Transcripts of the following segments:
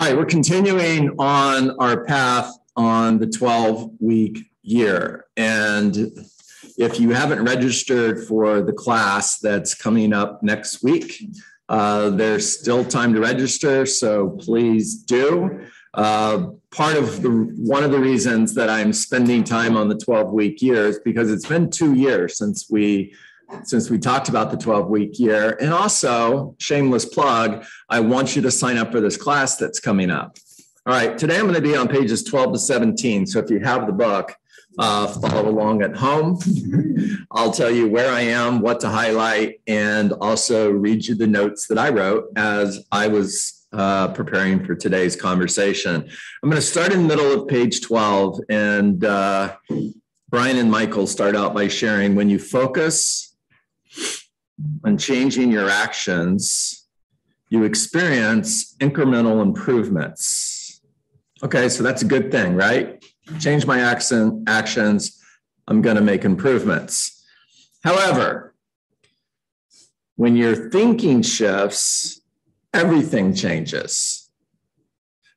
All right, we're continuing on our path on the 12-week year. And if you haven't registered for the class that's coming up next week, there's still time to register, so please do. One of the reasons that I'm spending time on the 12-week year is because it's been 2 years since we talked about the 12-week year. And also, shameless plug, I want you to sign up for this class that's coming up. All right, today I'm going to be on pages 12 to 17. So if you have the book, follow along at home. I'll tell you where I am, what to highlight, and also read you the notes that I wrote as I was preparing for today's conversation. I'm going to start in the middle of page 12, and Brian and Michael start out by sharing, when you focus on changing your actions, you experience incremental improvements. Okay, so that's a good thing, right? Change my actions, I'm going to make improvements. However, when your thinking shifts, everything changes.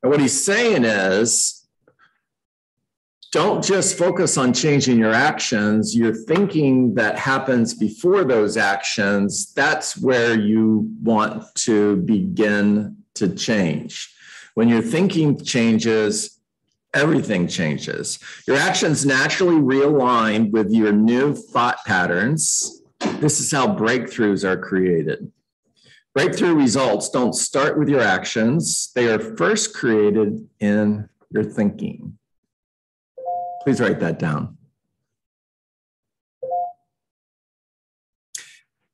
And what he's saying is, don't just focus on changing your actions. Your thinking that happens before those actions, that's where you want to begin to change. When your thinking changes, everything changes. Your actions naturally realign with your new thought patterns. This is how breakthroughs are created. Breakthrough results don't start with your actions. They are first created in your thinking. Please write that down.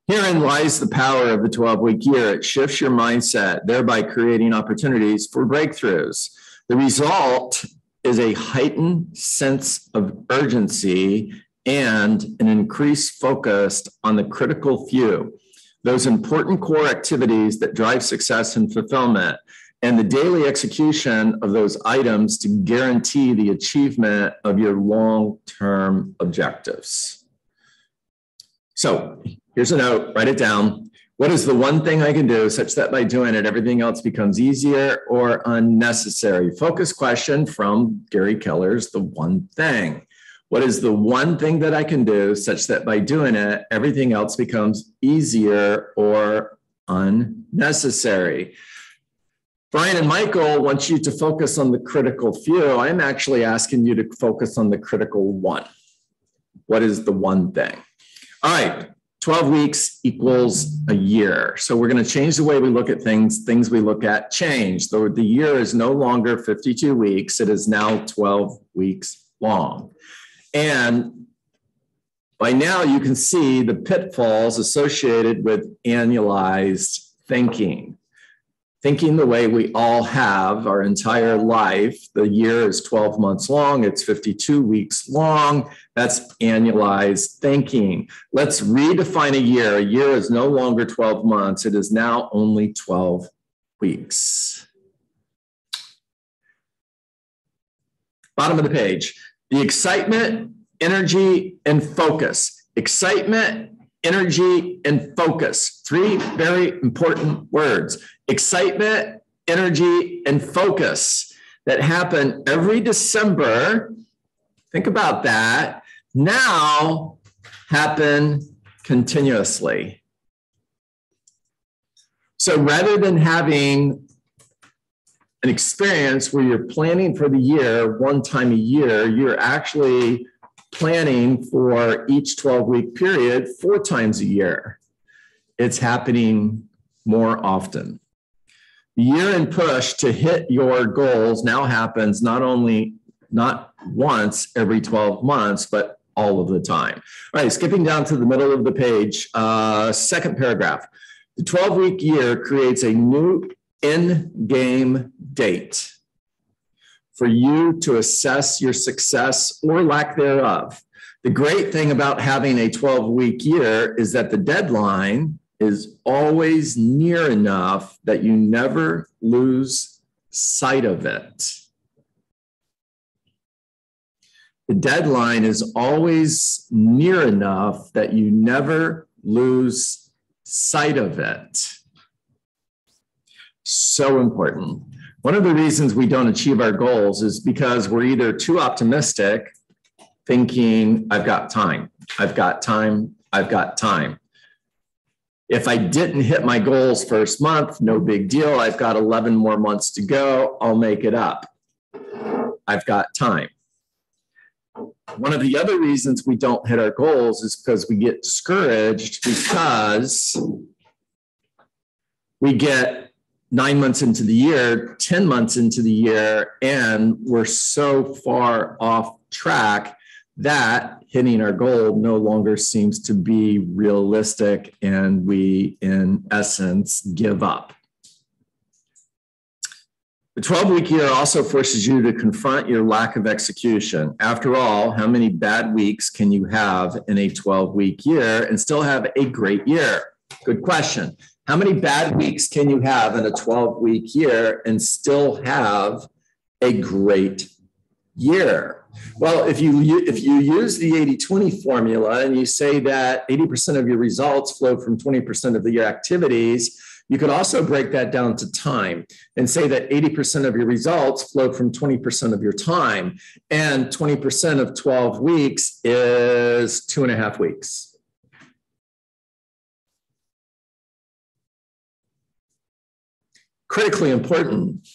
Herein lies the power of the 12-week year. It shifts your mindset, thereby creating opportunities for breakthroughs. The result is a heightened sense of urgency and an increased focus on the critical few, those important core activities that drive success and fulfillment, and the daily execution of those items to guarantee the achievement of your long-term objectives. So here's a note, write it down. What is the one thing I can do such that by doing it, everything else becomes easier or unnecessary? Focus question from Gary Keller's The One Thing. What is the one thing that I can do such that by doing it, everything else becomes easier or unnecessary? Brian and Michael want you to focus on the critical few. I'm actually asking you to focus on the critical one. What is the one thing? All right, 12 weeks equals a year. So we're going to change the way we look at things. Things we look at change. The year is no longer 52 weeks. It is now 12 weeks long. And by now you can see the pitfalls associated with annualized thinking. Thinking the way we all have our entire life. The year is 12 months long. It's 52 weeks long. That's annualized thinking. Let's redefine a year. A year is no longer 12 months. It is now only 12 weeks. Bottom of the page. The excitement, energy, and focus. Excitement, energy, and focus. 3 very important words. Excitement, energy, and focus that happen every December. Think about that. Now happen continuously. So rather than having an experience where you're planning for the year one time a year, you're actually planning for each 12-week period 4 times a year. It's happening more often. The year-end push to hit your goals now happens not once every 12 months, but all of the time. All right, skipping down to the middle of the page, second paragraph. The 12-week year creates a new end-game date for you to assess your success or lack thereof. The great thing about having a 12-week year is that the deadline is always near enough that you never lose sight of it. The deadline is always near enough that you never lose sight of it. So important. One of the reasons we don't achieve our goals is because we're either too optimistic, thinking, I've got time, I've got time, I've got time. If I didn't hit my goals first month, no big deal. I've got 11 more months to go. I'll make it up. I've got time. One of the other reasons we don't hit our goals is because we get discouraged because we get 9 months into the year, 10 months into the year, and we're so far off track that hitting our goal no longer seems to be realistic, and we, in essence, give up. The 12-week year also forces you to confront your lack of execution. After all, how many bad weeks can you have in a 12-week year and still have a great year? Good question. How many bad weeks can you have in a 12-week year and still have a great year? Well, if you use the 80-20 formula and you say that 80% of your results flow from 20% of your activities, you could also break that down to time and say that 80% of your results flow from 20% of your time, and 20% of 12 weeks is 2.5 weeks. Critically important.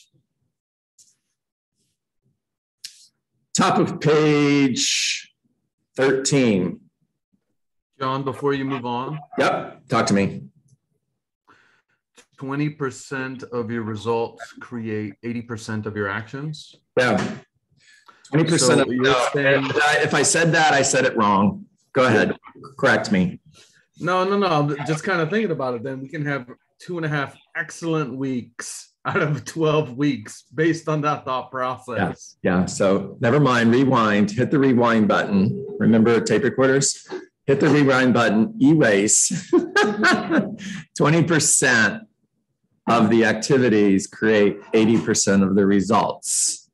Top of page 13. John, before you move on. Yep, talk to me. 20% of your results create 80% of your actions. Yeah. 20% So of you're saying, if I said that, I said it wrong. Go ahead. Correct me. No. I'm just kind of thinking about it. Then we can have 2.5 excellent weeks out of 12 weeks based on that thought process. Yeah. So never mind. Rewind. Hit the rewind button. Remember tape recorders? Hit the rewind button. Erase. 20% of the activities create 80% of the results.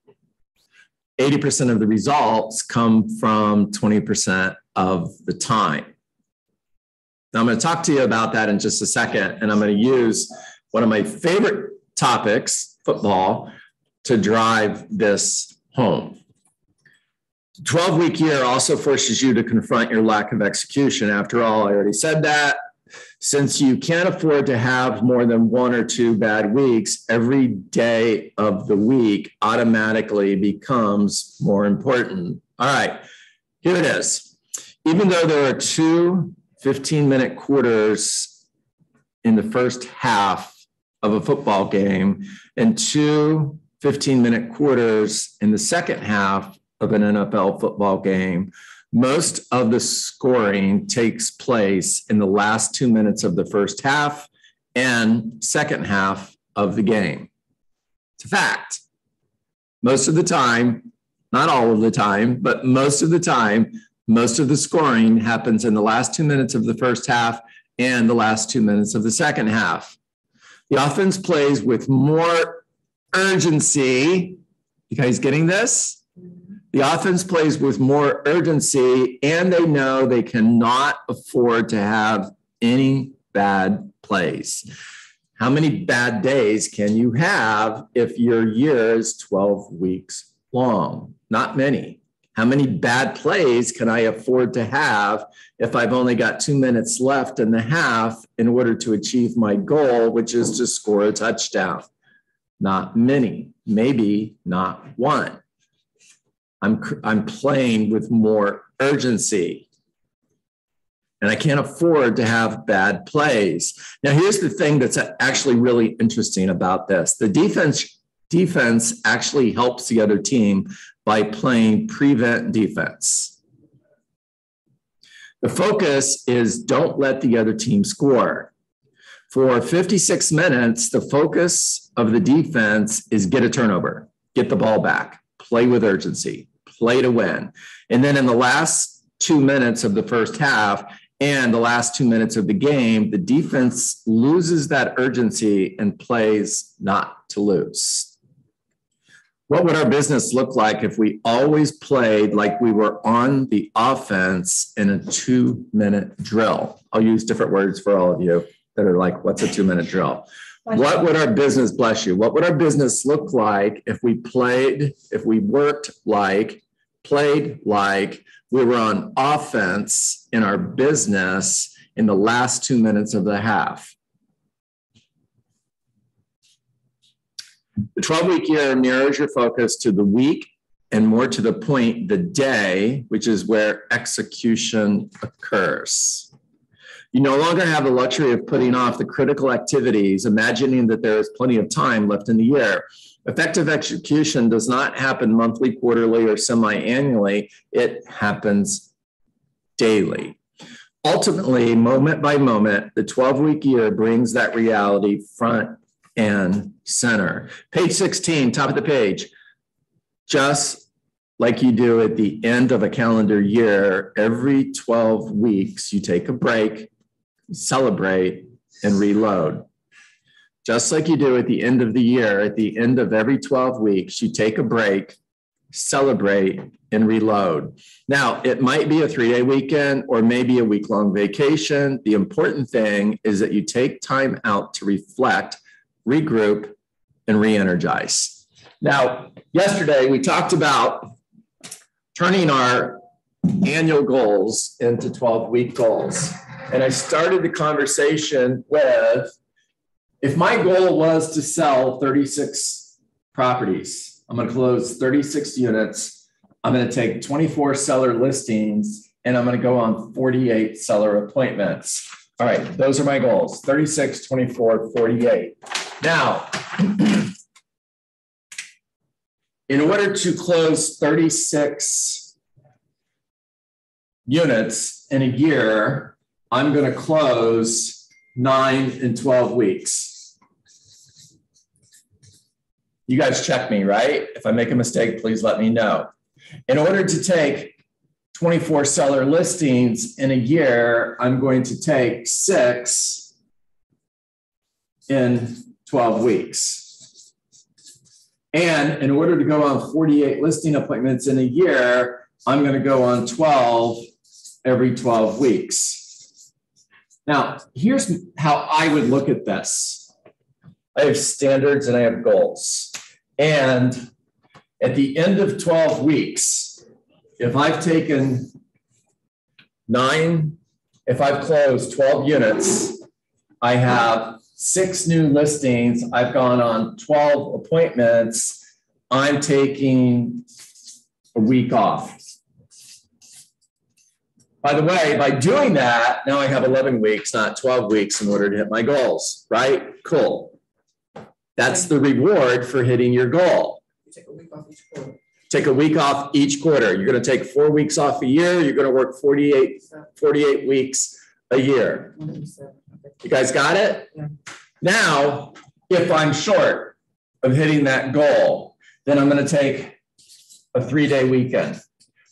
80% of the results come from 20% of the time. Now, I'm going to talk to you about that in just a second, and I'm going to use one of my favorite topics, football, to drive this home. The 12-week year also forces you to confront your lack of execution. After all, I already said that. Since you can't afford to have more than 1 or 2 bad weeks, every day of the week automatically becomes more important. All right, here it is. Even though there are 2 15-minute quarters in the first half of a football game and 2 15-minute quarters in the second half of an NFL football game, most of the scoring takes place in the last 2 minutes of the first half and second half of the game. It's a fact. Most of the time, not all of the time, but most of the time, most of the scoring happens in the last 2 minutes of the first half and the last 2 minutes of the second half. The offense plays with more urgency. You guys getting this? The offense plays with more urgency, and they know they cannot afford to have any bad plays. How many bad days can you have if your year is 12 weeks long? Not many. How many bad plays can I afford to have if I've only got 2 minutes left in the half in order to achieve my goal, which is to score a touchdown? Not many, maybe not one. I'm playing with more urgency, and I can't afford to have bad plays. Now, here's the thing that's actually really interesting about this. The defense actually helps the other team by playing prevent defense. The focus is don't let the other team score. For 56 minutes, the focus of the defense is get a turnover, get the ball back, play with urgency, play to win. And then in the last 2 minutes of the first half and the last 2 minutes of the game, the defense loses that urgency and plays not to lose. What would our business look like if we always played like we were on the offense in a 2-minute drill? I'll use different words for all of you that are like, what's a 2-minute drill? What would our business, bless you, what would our business look like if we worked like, played like we were on offense in our business in the last 2 minutes of the half? The 12-week year mirrors your focus to the week and more to the point, the day, which is where execution occurs. You no longer have the luxury of putting off the critical activities, imagining that there is plenty of time left in the year. Effective execution does not happen monthly, quarterly, or semi-annually. It happens daily. Ultimately, moment by moment, the 12-week year brings that reality front and center. Page 16, top of the page. Just like you do at the end of a calendar year, every 12 weeks, you take a break, celebrate, and reload. Just like you do at the end of the year, at the end of every 12 weeks, you take a break, celebrate, and reload. Now, it might be a 3-day weekend or maybe a week-long vacation. The important thing is that you take time out to reflect, regroup, and re-energize. Now, yesterday we talked about turning our annual goals into 12-week goals. And I started the conversation with, if my goal was to sell 36 properties, I'm going to close 36 units. I'm going to take 24 seller listings and I'm going to go on 48 seller appointments. All right, those are my goals, 36, 24, 48. Now, in order to close 36 units in a year, I'm going to close 9 in 12 weeks. You guys check me, right? If I make a mistake, please let me know. In order to take 24 seller listings in a year, I'm going to take 6 in 12 weeks. And in order to go on 48 listing appointments in a year, I'm going to go on 12 every 12 weeks. Now, here's how I would look at this. I have standards and I have goals. And at the end of 12 weeks, if I've taken 9, if I've closed 12 units, I have 6 new listings, I've gone on 12 appointments, I'm taking a week off. By the way, by doing that, now I have 11 weeks, not 12 weeks in order to hit my goals, right? Cool. That's the reward for hitting your goal. You take a week off each quarter. Take a week off each quarter. You're going to take 4 weeks off a year. You're going to work 48 weeks a year. You guys got it? Yeah. Now, if I'm short of hitting that goal, then I'm going to take a 3-day weekend.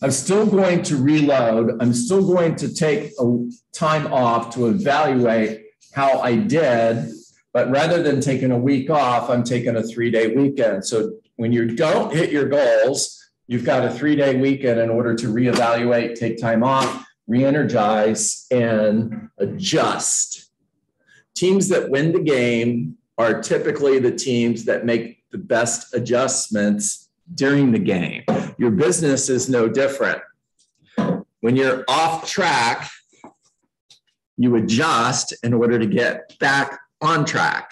I'm still going to reload. I'm still going to take a time off to evaluate how I did. But rather than taking a week off, I'm taking a 3-day weekend. So when you don't hit your goals, you've got a 3-day weekend in order to reevaluate, take time off, re-energize, and adjust. Teams that win the game are typically the teams that make the best adjustments during the game. Your business is no different. When you're off track, you adjust in order to get back on track.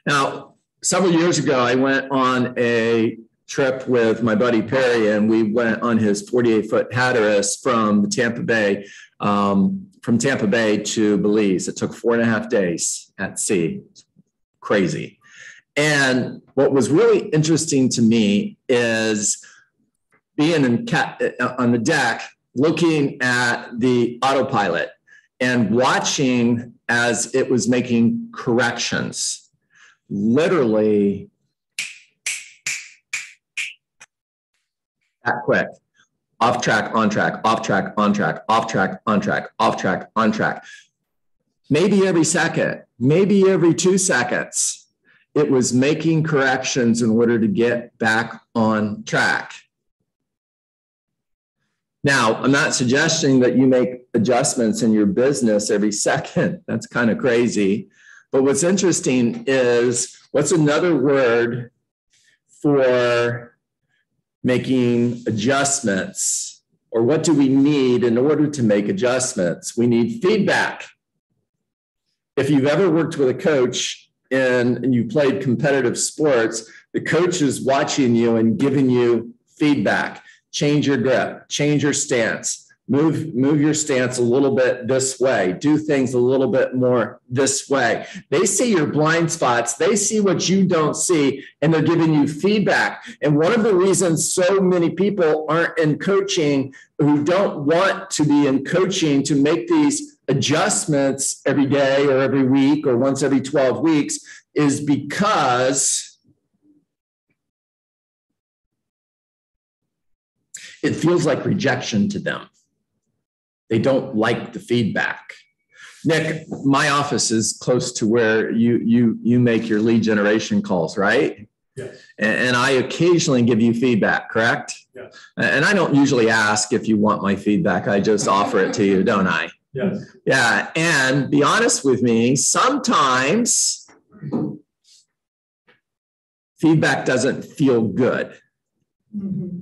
Now, several years ago, I went on a trip with my buddy Perry, and we went on his 48-foot Hatteras from Tampa Bay to Belize. It took 4.5 days at sea. Crazy. And what was really interesting to me is being on the deck, looking at the autopilot and watching as it was making corrections. Literally that quick. Off track, on track, off track, on track, off track, on track, off track, on track. Maybe every second, maybe every 2 seconds, it was making corrections in order to get back on track. Now, I'm not suggesting that you make adjustments in your business every second. That's kind of crazy. But what's interesting is, what's another word for making adjustments? Or what do we need in order to make adjustments? We need feedback. If you've ever worked with a coach and you played competitive sports, the coach is watching you and giving you feedback. Change your grip, change your stance, move your stance a little bit this way, do things a little bit more this way. They see your blind spots, they see what you don't see, and they're giving you feedback. And one of the reasons so many people aren't in coaching, who don't want to be in coaching, to make these adjustments every day or every week or once every 12 weeks, is because it feels like rejection to them. They don't like the feedback. Nick, my office is close to where you make your lead generation calls, right? Yes. And I occasionally give you feedback, correct? Yes. And I don't usually ask if you want my feedback. I just offer it to you, don't I? Yes. Yeah. And be honest with me, sometimes feedback doesn't feel good. Mm-hmm.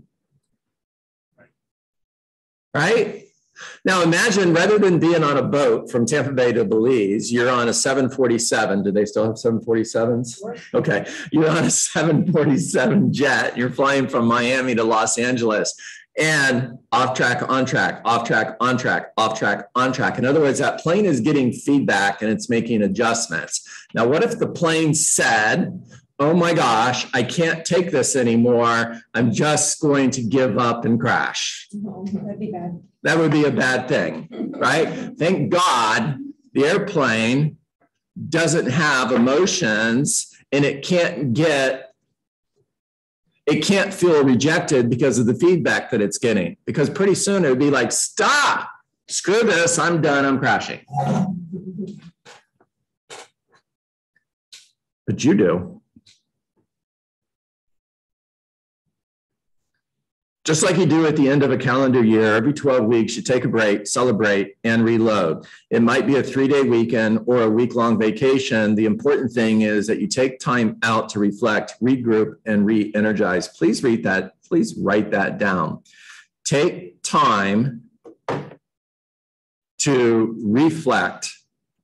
Right? Now imagine, rather than being on a boat from Tampa Bay to Belize, you're on a 747. Do they still have 747s? Okay. You're on a 747 jet. You're flying from Miami to Los Angeles, and off track, on track, off track, on track, off track, on track. In other words, that plane is getting feedback and it's making adjustments. Now, what if the plane said, oh my gosh, I can't take this anymore, I'm just going to give up and crash? No, that'd be bad. That would be a bad thing, right? Thank God the airplane doesn't have emotions, and it can't feel rejected because of the feedback that it's getting. Because pretty soon it would be like, stop, screw this, I'm done, I'm crashing. But you do. Just like you do at the end of a calendar year, every 12 weeks, you take a break, celebrate, and reload. It might be a 3-day weekend or a week-long vacation. The important thing is that you take time out to reflect, regroup, and re-energize. Please write that down. Take time to reflect,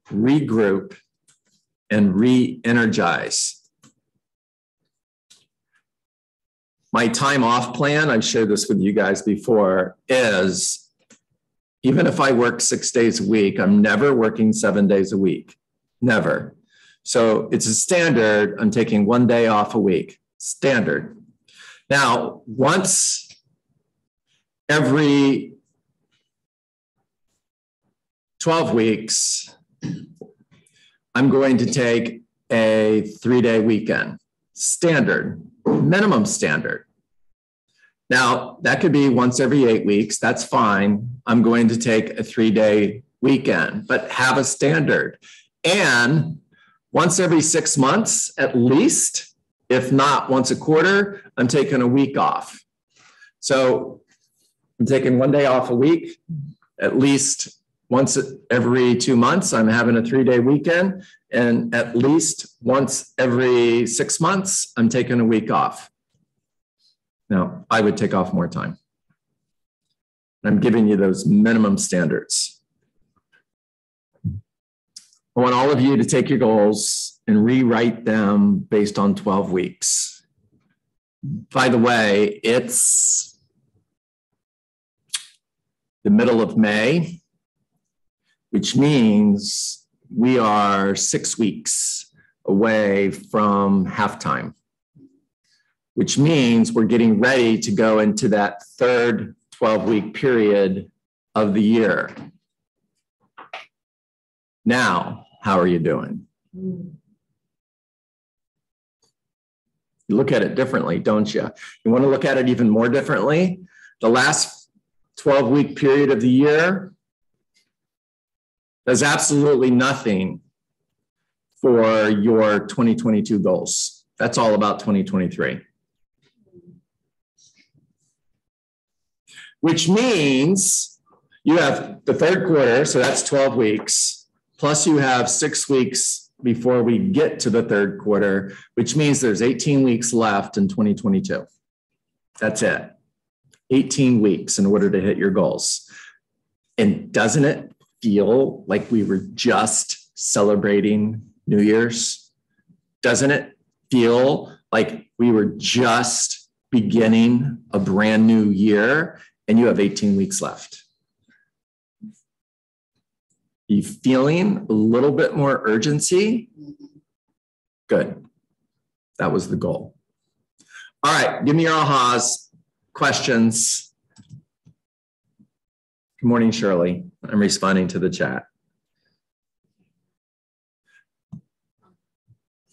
regroup, and re-energize. My time off plan, I've shared this with you guys before, is even if I work 6 days a week, I'm never working 7 days a week. Never. So it's a standard. I'm taking 1 day off a week. Standard. Now, once every 12 weeks, I'm going to take a 3-day weekend. Standard. Minimum standard. Now, that could be once every 8 weeks. That's fine. I'm going to take a 3-day weekend, but have a standard. And once every 6 months, at least, if not once a quarter, I'm taking a week off. So I'm taking 1 day off a week, at least once every 2 months, I'm having a 3-day weekend. And at least once every 6 months, I'm taking a week off. Now, I would take off more time. I'm giving you those minimum standards. I want all of you to take your goals and rewrite them based on 12 weeks. By the way, it's the middle of May, which means we are 6 weeks away from halftime, which means we're getting ready to go into that third 12-week period of the year. Now, how are you doing? You look at it differently, don't you? You want to look at it even more differently? The last 12-week period of the year does absolutely nothing for your 2022 goals. That's all about 2023. Which means you have the third quarter, so that's 12 weeks, plus you have 6 weeks before we get to the third quarter, which means there's 18 weeks left in 2022. That's it. 18 weeks in order to hit your goals. And doesn't it feel like we were just celebrating New Year's? Doesn't it feel like we were just beginning a brand new year and you have 18 weeks left? Are you feeling a little bit more urgency? Good. That was the goal. All right, give me your ahas, questions. Good morning, Shirley. I'm responding to the chat.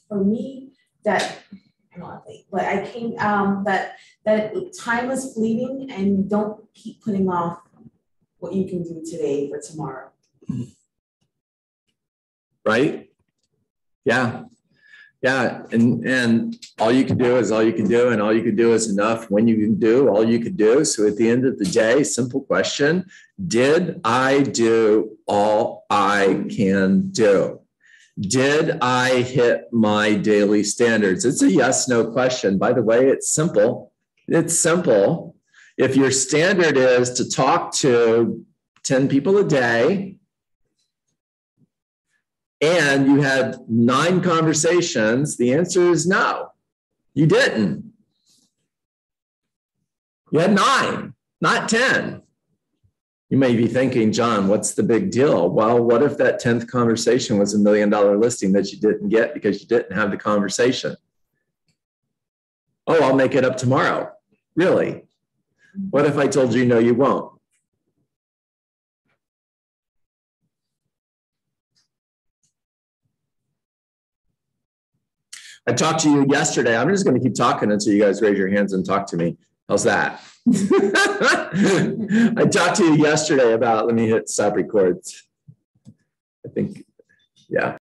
For me, that but I came that time is fleeting, and don't keep putting off what you can do today for tomorrow. Right? Yeah. Yeah. And all you can do is all you can do, and all you can do is enough when you can do all you could do. So at the end of the day, simple question, did I do all I can do? Did I hit my daily standards? It's a yes, no question. By the way, it's simple. It's simple. If your standard is to talk to 10 people a day, and you had 9 conversations, the answer is no, you didn't. You had 9, not 10. You may be thinking, John, what's the big deal? Well, what if that 10th conversation was $1 million listing that you didn't get because you didn't have the conversation? Oh, I'll make it up tomorrow. Really? What if I told you, no, you won't? I talked to you yesterday. I'm just going to keep talking until you guys raise your hands and talk to me. How's that? I talked to you yesterday about, let me hit stop records. I think, yeah.